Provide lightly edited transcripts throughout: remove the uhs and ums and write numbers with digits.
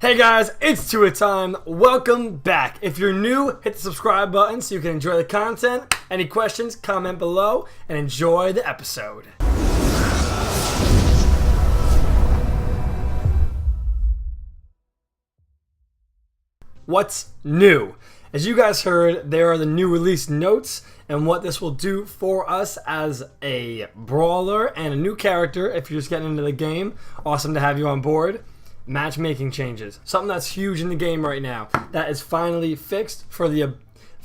Hey guys, it's Tuit time. Welcome back. If you're new, hit the subscribe button so you can enjoy the content. Any questions, comment below and enjoy the episode. What's new? As you guys heard, there are the new release notes and what this will do for us as a brawler and a new character if you're just getting into the game. Awesome to have you on board. Matchmaking changes, something that's huge in the game right now that is finally fixed for the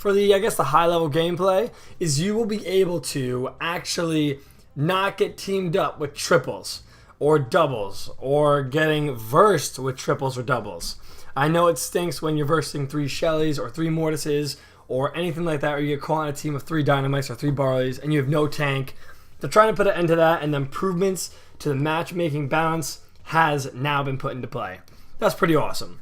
I guess the high level gameplay is you will be able to actually not get teamed up with triples or doubles or getting versed with triples or doubles. I know it stinks when you're versing 3 Shellys or 3 Mortises or anything like that, or you get caught on a team of 3 Dynamites or 3 Brawlers and you have no tank. They're trying to put an end to that, and the improvements to the matchmaking balance has now been put into play. That's pretty awesome.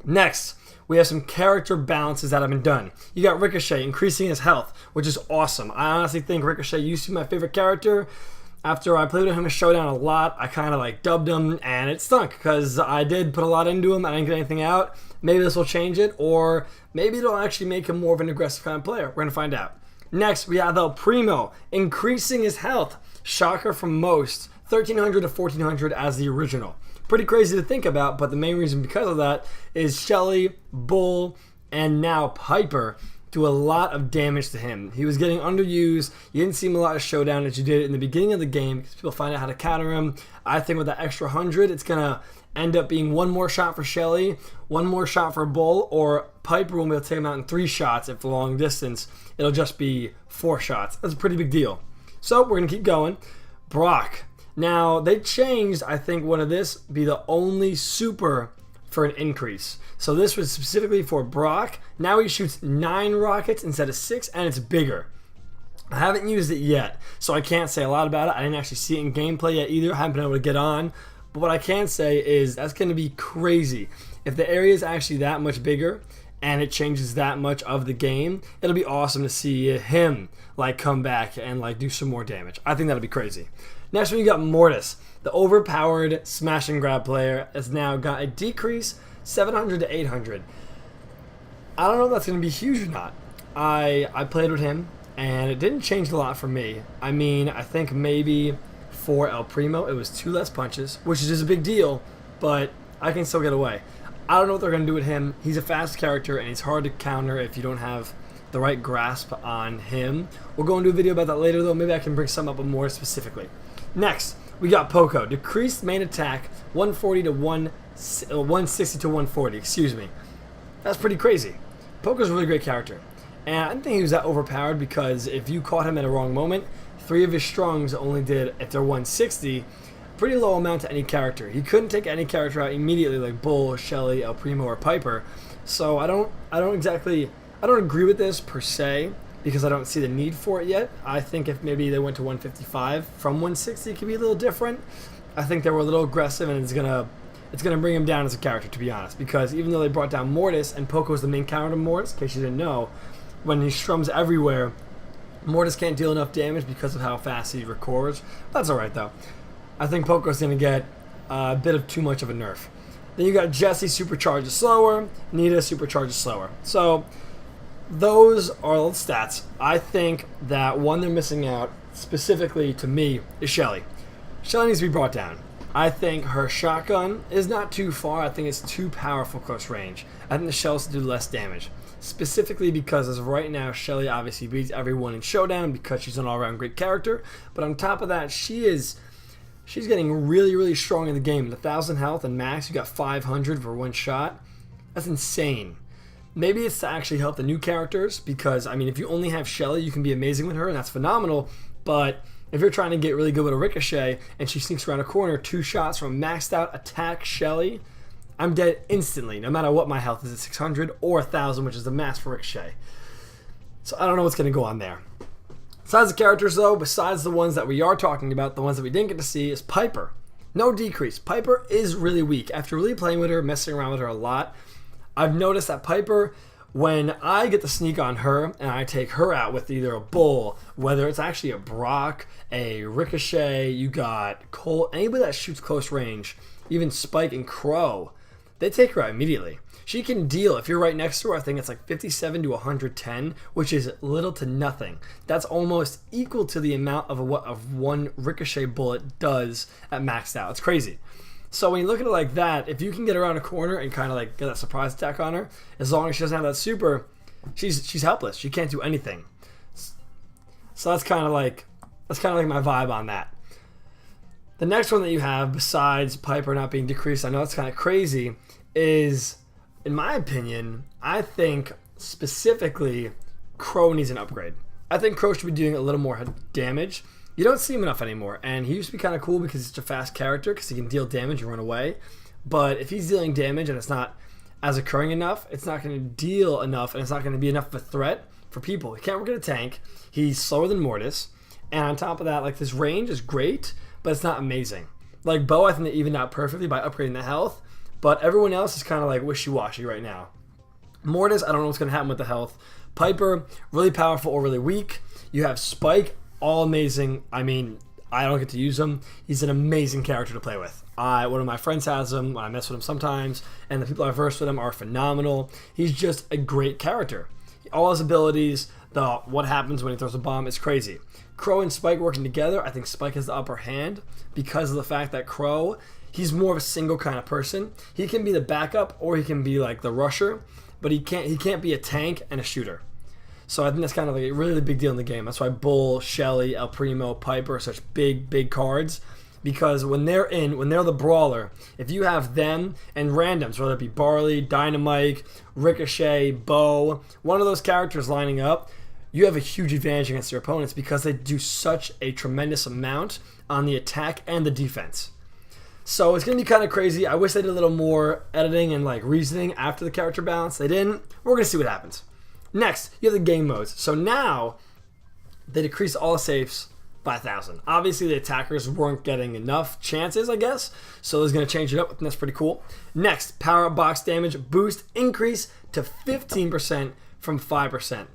Next, we have some character balances that have been done. You got Ricochet increasing his health, which is awesome. I honestly think Ricochet used to be my favorite character. After I played with him in Showdown a lot, I kind of like dubbed him, and it stunk because I did put a lot into him. I didn't get anything out. Maybe this will change it, or maybe it'll actually make him more of an aggressive kind of player. We're going to find out. Next, we have El Primo increasing his health. Shocker from most. 1300 to 1400 as the original. Pretty crazy to think about, but the main reason because of that is Shelly, Bull, and now Piper do a lot of damage to him. He was getting underused. You didn't see him a lot of Showdown as you did in the beginning of the game because people find out how to counter him. I think with that extra 100, it's going to end up being 1 more shot for Shelly, 1 more shot for Bull, or Piper will be able to take him out in 3 shots. If the long distance, it'll just be 4 shots. That's a pretty big deal. So we're going to keep going. Brock. Now, they changed, I think, one of this be the only super for an increase. So this was specifically for Brock. Now he shoots 9 rockets instead of 6, and it's bigger. I haven't used it yet, so I can't say a lot about it. I didn't actually see it in gameplay yet either. I haven't been able to get on. But what I can say is that's going to be crazy. If the area is actually that much bigger and it changes that much of the game, it'll be awesome to see him like come back and like do some more damage. I think that'll be crazy. Next one, you got Mortis. The overpowered smash and grab player has now got a decrease 700 to 800. I don't know if that's going to be huge or not. I played with him and it didn't change a lot for me. I mean, I think maybe for El Primo it was 2 less punches, which is just a big deal, but I can still get away. I don't know what they're going to do with him. He's a fast character and he's hard to counter if you don't have the right grasp on him. We'll go and do a video about that later though. Maybe I can bring some up more specifically. Next, we got Poco. Decreased main attack 140 to 160 to 140, excuse me. That's pretty crazy. Poco's a really great character. And I didn't think he was that overpowered because if you caught him at a wrong moment, 3 of his strongs only did, if they're 160, pretty low amount to any character. He couldn't take any character out immediately like Bull, Shelly, El Primo, or Piper. So I don't agree with this per se, because I don't see the need for it yet. I think if maybe they went to 155 from 160, it could be a little different. I think they were a little aggressive, and it's gonna bring him down as a character, to be honest. Because even though they brought down Mortis, and Poco's the main counter to Mortis, in case you didn't know, when he strums everywhere, Mortis can't deal enough damage because of how fast he records. That's alright though. I think Poco's gonna get a bit of too much of a nerf. Then you got Jesse supercharges slower, Nita supercharges slower. So those are the stats. I think that one they're missing out, specifically to me, is Shelly. Shelly needs to be brought down. I think her shotgun is not too far. I think it's too powerful close range. I think the shells do less damage. Specifically because as of right now, Shelly obviously beats everyone in Showdown because she's an all-around great character. But on top of that, she's getting really, really strong in the game. 1,000 health and max, you got 500 for 1 shot. That's insane. Maybe it's to actually help the new characters because, I mean, if you only have Shelly, you can be amazing with her, and that's phenomenal. But if you're trying to get really good with a Ricochet and she sneaks around a corner, 2 shots from a maxed out attack Shelly, I'm dead instantly, no matter what my health is at 600 or 1,000, which is the max for Ricochet. So I don't know what's going to go on there. Besides the characters, though, besides the ones that we are talking about, the ones that we didn't get to see, is Piper. No decrease. Piper is really weak. After really playing with her, messing around with her a lot, I've noticed that Piper, when I get the sneak on her and I take her out with either a Bull, whether it's actually a Brock, a Ricochet, you got Cole, anybody that shoots close range, even Spike and Crow, they take her out immediately. She can deal, if you're right next to her, I think it's like 57 to 110, which is little to nothing. That's almost equal to the amount of what one ricochet bullet does at maxed out. It's crazy. So when you look at it like that, if you can get around a corner and kind of like get that surprise attack on her, as long as she doesn't have that super, she's helpless. She can't do anything. So that's kind of like my vibe on that. The next one that you have, besides Piper not being decreased, I know it's kind of crazy, is, in my opinion, I think specifically Crow needs an upgrade. I think Crow should be doing a little more damage. You don't see him enough anymore, and he used to be kind of cool because he's such a fast character because he can deal damage and run away. But if he's dealing damage and it's not as occurring enough, it's not going to deal enough, and it's not going to be enough of a threat for people. He can't work in a tank. He's slower than Mortis, and on top of that, like, this range is great, but it's not amazing. Like Bo, I think they evened out perfectly by upgrading the health, but everyone else is kind of like wishy-washy right now. Mortis, I don't know what's going to happen with the health. Piper, really powerful or really weak. You have Spike, all amazing. I mean, I don't get to use him. He's an amazing character to play with. One of my friends has him. I mess with him sometimes, and the people I've versed with him are phenomenal. He's just a great character. All his abilities, what happens when he throws a bomb, is crazy. Crow and Spike working together, I think Spike has the upper hand because of the fact that Crow, he's more of a single kind of person. He can be the backup or he can be like the rusher, but he can't be a tank and a shooter. So I think that's kind of like a really big deal in the game. That's why Bull, Shelly, El Primo, Piper are such big cards, because when they're the brawler, if you have them and randoms, whether it be Barley, Dynamite, Ricochet, Bo, one of those characters lining up, you have a huge advantage against your opponents because they do such a tremendous amount on the attack and the defense. So it's going to be kind of crazy. I wish they did a little more editing and like reasoning after the character balance. They didn't. We're going to see what happens. Next, you have the game modes. So now they decrease all the safes by 1,000. Obviously, the attackers weren't getting enough chances, I guess. So it's going to change it up, and that's pretty cool. Next, power-up box damage boost increase to 15% from 5%.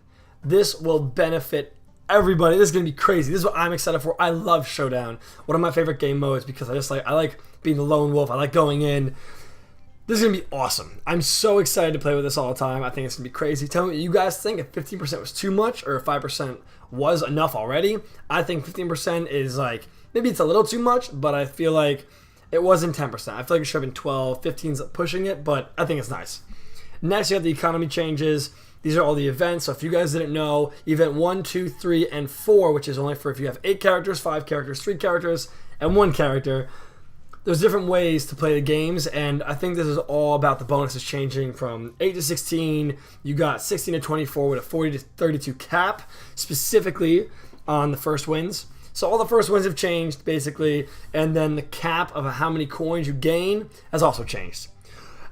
This will benefit everybody. This is going to be crazy. This is what I'm excited for. I love Showdown. One of my favorite game modes because I like being the lone wolf. I like going in. This is going to be awesome. I'm so excited to play with this all the time. I think it's going to be crazy. Tell me what you guys think. If 15% was too much or if 5% was enough already. I think 15% is like, maybe it's a little too much, but I feel like it wasn't 10%. I feel like it should have been 12, 15's pushing it, but I think it's nice. Next, you have the economy changes. These are all the events. So if you guys didn't know, event 1, 2, 3, and 4, which is only for if you have 8 characters, 5 characters, 3 characters, and 1 character. There's different ways to play the games, and I think this is all about the bonuses changing from 8 to 16. You got 16 to 24 with a 40 to 32 cap, specifically on the first wins. So all the first wins have changed, basically, and then the cap of how many coins you gain has also changed.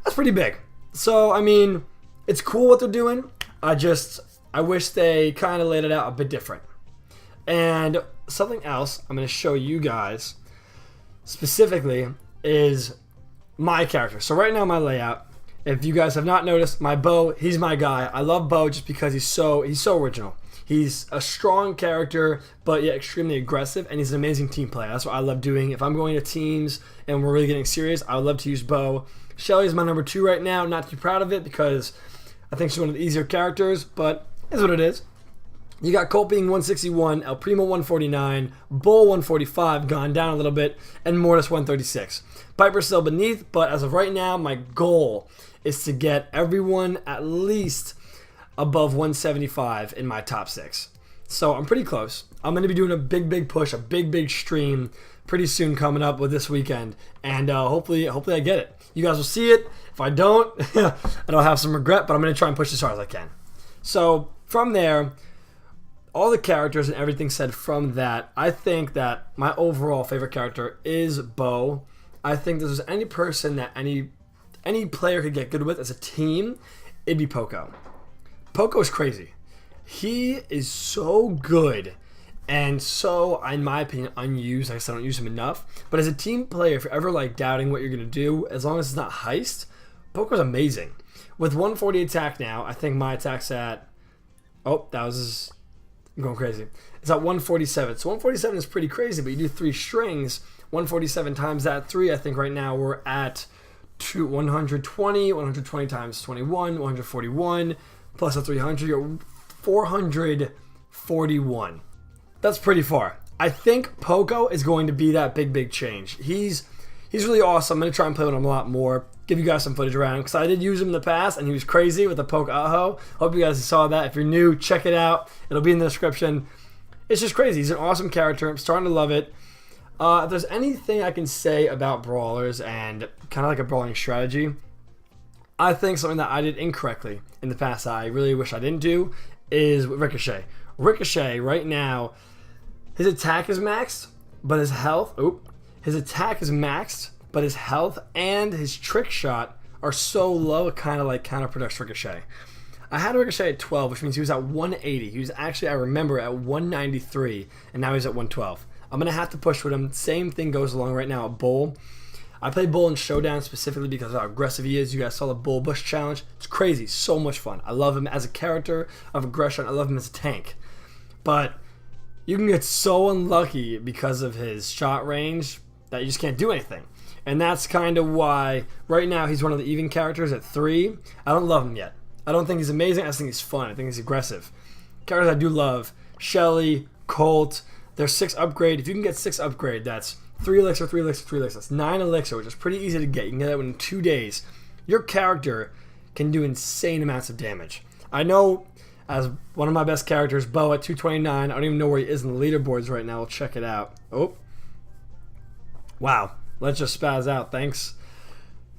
That's pretty big. So, I mean, it's cool what they're doing. I wish they kind of laid it out a bit different. And something else I'm going to show you guys specifically is my character. So right now my layout, if you guys have not noticed, my Bo, he's my guy. I love Bo just because he's so original. He's a strong character, but yet extremely aggressive, and he's an amazing team player. That's what I love doing. If I'm going to teams and we're really getting serious, I would love to use Bo. Shelly's my number 2 right now. Not too proud of it because I think she's one of the easier characters, but it's what it is. You got Colt being 161, El Primo 149, Bull 145, gone down a little bit, and Mortis 136. Piper's still beneath, but as of right now, my goal is to get everyone at least above 175 in my top 6. So I'm pretty close. I'm going to be doing a big push, a big stream pretty soon coming up with this weekend, and hopefully I get it. You guys will see it. If I don't, I don't have some regret, but I'm going to try and push as hard as I can. So from there, all the characters and everything said from that, I think that my overall favorite character is Bo. I think if there's any person that any player could get good with as a team, it'd be Poco. Poco is crazy. He is so good and so, in my opinion, unused. I guess I don't use him enough. But as a team player, if you're ever like doubting what you're going to do, as long as it's not heist, Poco's amazing. With 140 attack now, I think my attack's at... Oh, I'm going crazy. It's at 147. So 147 is pretty crazy, but you do 3 strings. 147 times that 3, I think right now we're at 120, 120 times 21, 141, plus a 300, you're 441. That's pretty far. I think Poco is going to be that big change. He's really awesome. I'm going to try and play with him a lot more. Give you guys some footage around him because I did use him in the past and he was crazy with the Poke Aho. Hope you guys saw that. If you're new, check it out. It'll be in the description. It's just crazy. He's an awesome character. I'm starting to love it. If there's anything I can say about brawlers and kind of like a brawling strategy, I think something that I did incorrectly in the past that I really wish I didn't do is Ricochet. Ricochet right now, his attack is maxed, but his health, his attack is maxed, but his health and his trick shot are so low it kind of like counterproducts Ricochet. I had Ricochet at 12, which means he was at 180. He was actually, I remember, at 193, and now he's at 112. I'm going to have to push with him. Same thing goes along right now at Bull. I played Bull in Showdown specifically because of how aggressive he is. You guys saw the Bull Bush Challenge. It's crazy. So much fun. I love him as a character of aggression. I love him as a tank. But you can get so unlucky because of his shot range that you just can't do anything. And that's kind of why right now he's one of the even characters at 3. I don't love him yet. I don't think he's amazing. I just think he's fun. I think he's aggressive. Characters I do love: Shelly, Colt. There's 6 upgrade. If you can get 6 upgrade, that's 3 elixir, 3 elixir, 3 elixir. That's 9 elixir, which is pretty easy to get. You can get that in 2 days. Your character can do insane amounts of damage. I know as one of my best characters, Bo at 229. I don't even know where he is in the leaderboards right now. We'll check it out. Oh. Wow. Let's just spaz out. Thanks.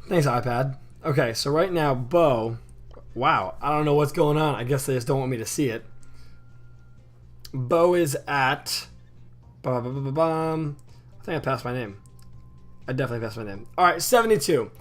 Thanks, iPad. Okay, so right now, Bo. Wow. I don't know what's going on. I guess they just don't want me to see it. Bo is at... I think I passed my name. I definitely passed my name. Alright, 72.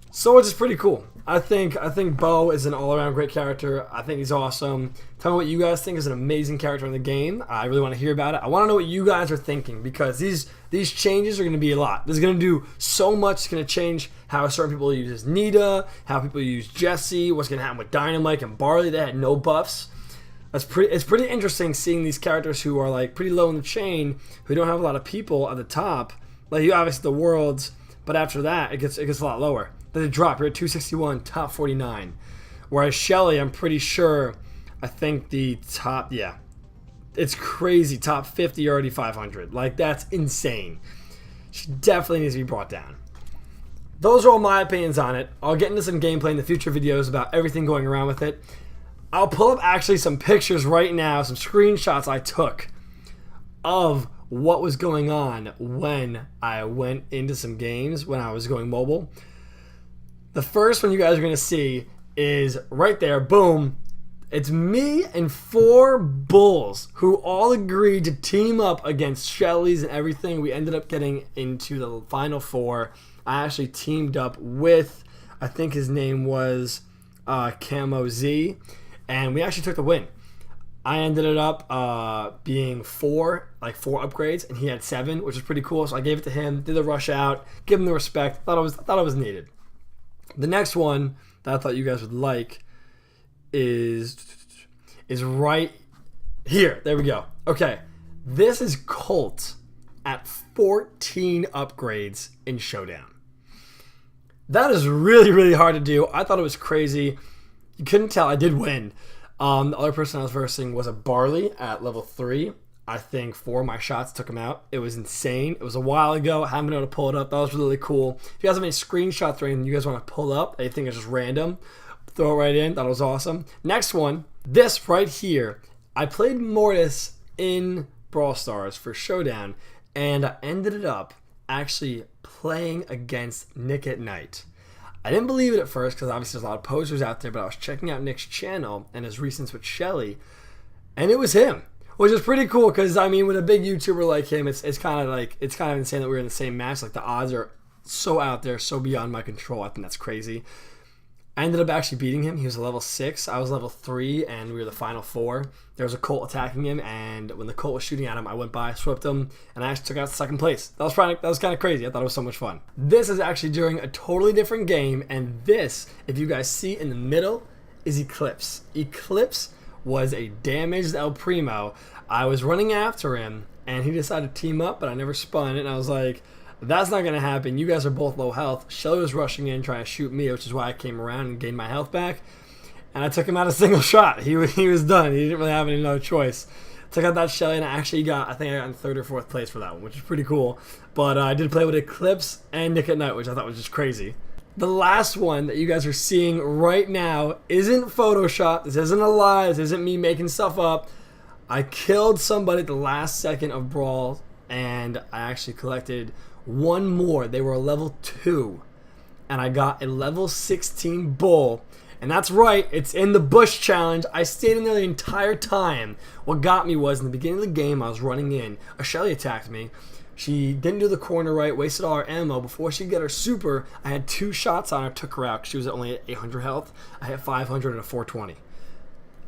So which is pretty cool. I think Bo is an all-around great character. I think he's awesome. Tell me what you guys think is an amazing character in the game. I really want to hear about it. I want to know what you guys are thinking because these changes are going to be a lot. This is going to do so much. It's going to change how certain people use Nita, how people use Jesse, what's going to happen with Dynamite and Barley. They had no buffs. It's pretty interesting seeing these characters who are like pretty low in the chain, who don't have a lot of people at the top. Like you obviously the Worlds, but after that it gets a lot lower. Then they drop. You're at 261, top 49. Whereas Shelly, I'm pretty sure, I think the top, yeah, it's crazy. Top 50 already 500. Like that's insane. She definitely needs to be brought down. Those are all my opinions on it. I'll get into some gameplay in the future videos about everything going around with it. I'll pull up actually some pictures right now, some screenshots I took of what was going on when I went into some games when I was going mobile. The first one you guys are going to see is right there, boom. It's me and 4 bulls who all agreed to team up against Shelly's and everything. We ended up getting into the final 4. I actually teamed up with, I think his name was Camo Z. And we actually took the win. I ended up being 4 upgrades, and he had 7, which was pretty cool. So I gave it to him, did the rush out, give him the respect. Thought it was needed. The next one that I thought you guys would like is right here. There we go. Okay, this is Colt at 14 upgrades in Showdown. That is really hard to do. I thought it was crazy. You couldn't tell. I did win. The other person I was versing was a Barley at level 3. I think 4 of my shots took him out. It was insane. It was a while ago. I haven't been able to pull it up. That was really cool. If you guys have any screenshots or anything you guys want to pull up, I think it's just random, throw it right in. That was awesome. Next one, this right here. I played Mortis in Brawl Stars for Showdown, and I ended up actually playing against Nick at Night. I didn't believe it at first because obviously there's a lot of posers out there, but I was checking out Nick's channel and his recents with Shelly, and it was him, which is pretty cool because I mean, with a big YouTuber like him, it's kind of insane that we're in the same match. Like the odds are so out there, so beyond my control. I think that's crazy. I ended up actually beating him. He was a level 6. I was level 3, and we were the final 4. There was a Colt attacking him, and when the Colt was shooting at him, I went by, swept him, and I actually took out second place. That was kind of crazy. I thought it was so much fun. This is actually during a totally different game, and this, if you guys see in the middle, is Eclipse. Eclipse was a damaged El Primo. I was running after him, and he decided to team up, but I never spun, and I was like, That's not going to happen. You guys are both low health. Shelly was rushing in trying to shoot me, which is why I came around and gained my health back. And I took him out a single shot. He was done. He didn't really have any other choice. Took out that Shelly, and I actually I think I got in 3rd or 4th place for that one, which is pretty cool. But I did play with Eclipse and Nick at Night, which I thought was just crazy. The last one that you guys are seeing right now isn't Photoshop. This isn't a lie. This isn't me making stuff up. I killed somebody at the last second of Brawl, and I actually collected one more. They were a level 2, and I got a level 16 bull. And that's right, it's in the bush challenge. I stayed in there the entire time. What got me was in the beginning of the game, I was running in. A Shelly attacked me. She didn't do the corner right, wasted all her ammo. Before she could get her super, I had 2 shots on her, took her out. She was only at 800 health. I had 500 and a 420.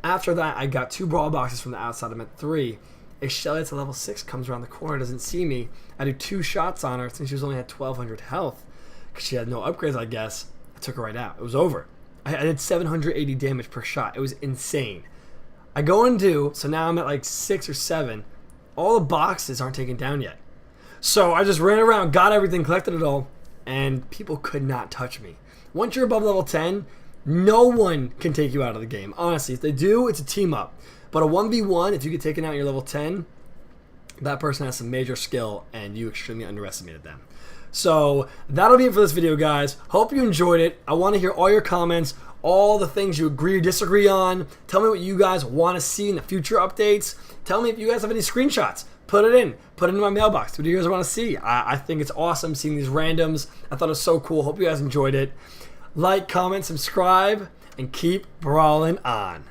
After that, I got 2 brawl boxes from the outside. I'm at 3. A Shelly that's a level 6 comes around the corner, doesn't see me. I do 2 shots on her since she was only at 1200 health. Because she had no upgrades, I guess. I took her right out. It was over. I did 780 damage per shot. It was insane. I go and so now I'm at like 6 or 7. All the boxes aren't taken down yet. So I just ran around, got everything, collected it all, and people could not touch me. Once you're above level 10, no one can take you out of the game. Honestly, if they do, it's a team up. But a 1v1, if you get taken out and you're level 10, that person has some major skill, and you extremely underestimated them. So that'll be it for this video, guys. Hope you enjoyed it. I want to hear all your comments, all the things you agree or disagree on. Tell me what you guys want to see in the future updates. Tell me if you guys have any screenshots. Put it in. Put it in my mailbox. What do you guys want to see? I think it's awesome seeing these randoms. I thought it was so cool. Hope you guys enjoyed it. Like, comment, subscribe, and keep brawling on.